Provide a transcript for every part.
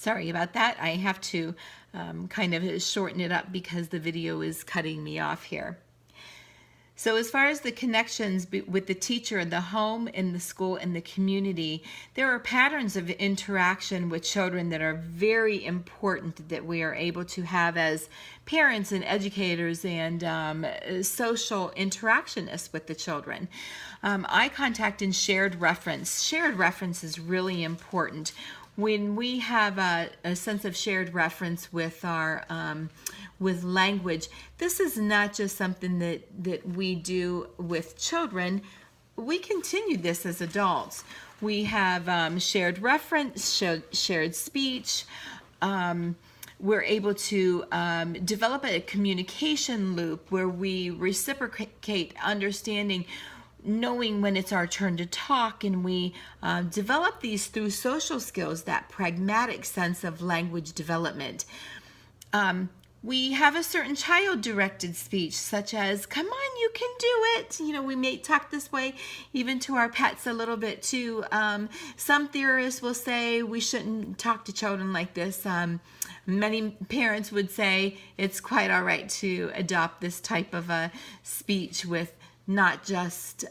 Sorry about that. I have to kind of shorten it up because the video is cutting me off here. So as far as the connections with the teacher, the home, and the school, and the community, there are patterns of interaction with children that are very important that we are able to have as parents and educators and social interactionists with the children. Eye contact and shared reference. Shared reference is really important. When we have a sense of shared reference with our with language, this is not just something that we do with children. We continue this as adults. We have shared reference, shared speech. We're able to develop a communication loop where we reciprocate understanding, knowing when it's our turn to talk, and we develop these through social skills, that pragmatic sense of language development. We have a certain child-directed speech, such as, come on, you can do it. You know, we may talk this way even to our pets a little bit too. Some theorists will say we shouldn't talk to children like this. Many parents would say it's quite all right to adopt this type of a speech with not just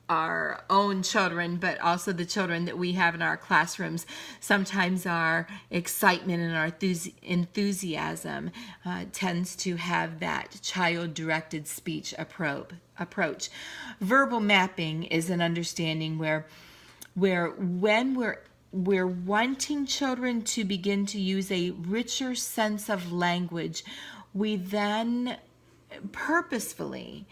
our own children, but also the children that we have in our classrooms. Sometimes our excitement and our enthusiasm tends to have that child-directed speech approach. Verbal mapping is an understanding where when we're wanting children to begin to use a richer sense of language, we then purposefully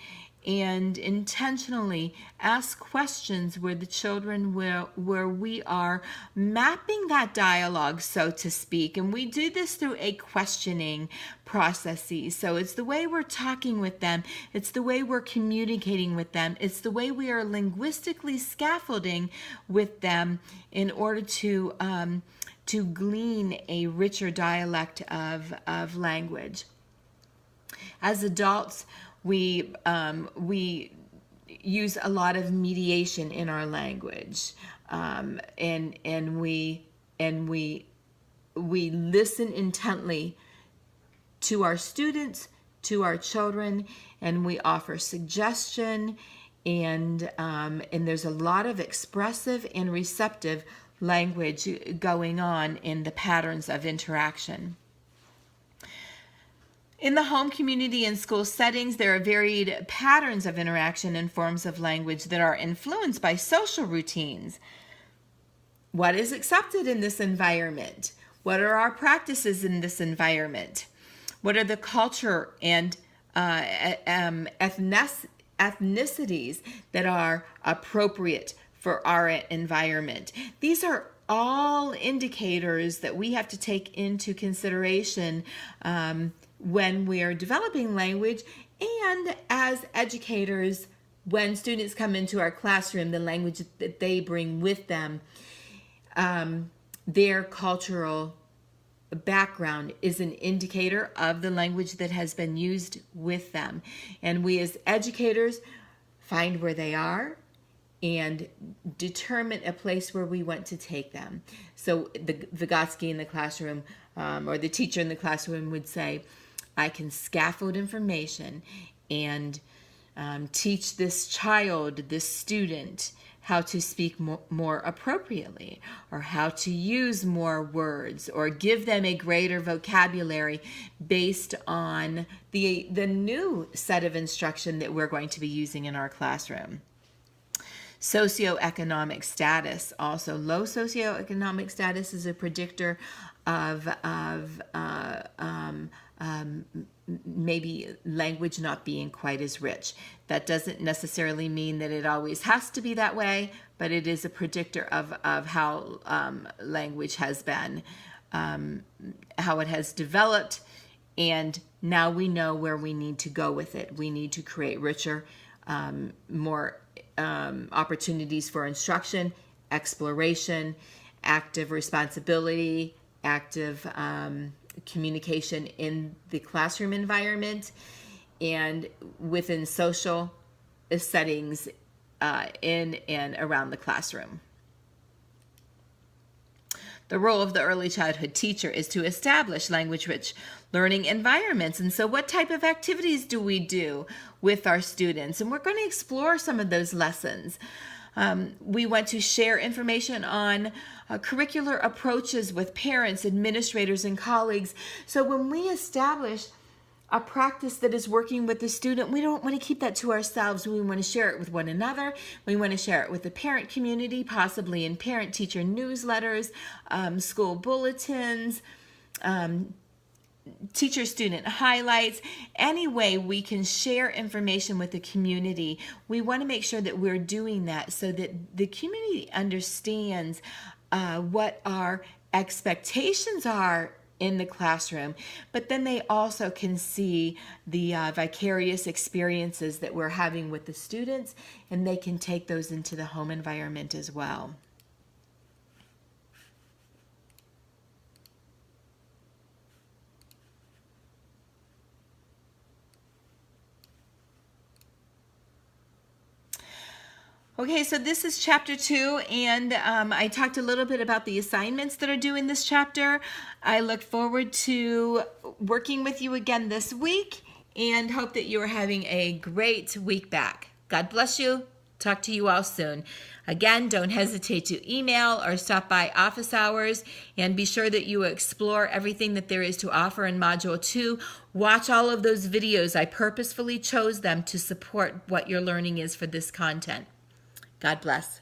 and intentionally ask questions where the children where we are mapping that dialogue, so to speak. And we do this through a questioning processes. So it's the way we're talking with them, it's the way we're communicating with them, it's the way we are linguistically scaffolding with them in order to glean a richer dialect of language. As adults, we use a lot of mediation in our language, and we listen intently to our students, to our children, and we offer suggestion, and there's a lot of expressive and receptive language going on in the patterns of interaction. In the home, community, and school settings, there are varied patterns of interaction and forms of language that are influenced by social routines. What is accepted in this environment? What are our practices in this environment? What are the culture and ethnicities that are appropriate for our environment? These are all indicators that we have to take into consideration when we are developing language, and as educators, when students come into our classroom, the language that they bring with them, their cultural background is an indicator of the language that has been used with them. And we as educators find where they are and determine a place where we want to take them. So the Vygotsky in the classroom, or the teacher in the classroom would say, I can scaffold information and teach this child, this student, how to speak more appropriately, or how to use more words, or give them a greater vocabulary based on the new set of instruction that we're going to be using in our classroom. Socioeconomic status. Also, low socioeconomic status is a predictor of maybe language not being quite as rich. That doesn't necessarily mean that it always has to be that way, but it is a predictor of how language has been, how it has developed, and now we know where we need to go with it. We need to create richer, more opportunities for instruction, exploration, active responsibility, active communication in the classroom environment and within social settings in and around the classroom. The role of the early childhood teacher is to establish language-rich learning environments. And so what type of activities do we do with our students? And we're going to explore some of those lessons. We want to share information on curricular approaches with parents, administrators, and colleagues. So when we establish a practice that is working with the student, we don't want to keep that to ourselves. We want to share it with one another. We want to share it with the parent community, possibly in parent-teacher newsletters, school bulletins, teacher-student highlights. Any way we can share information with the community, we want to make sure that we're doing that so that the community understands what our expectations are in the classroom, but then they also can see the vicarious experiences that we're having with the students, and they can take those into the home environment as well. Okay, so this is chapter 2, and I talked a little bit about the assignments that are due in this chapter. I look forward to working with you again this week and hope that you are having a great week back. God bless you. Talk to you all soon. Again, don't hesitate to email or stop by office hours, and be sure that you explore everything that there is to offer in Module 2. Watch all of those videos. I purposefully chose them to support what your learning is for this content. God bless.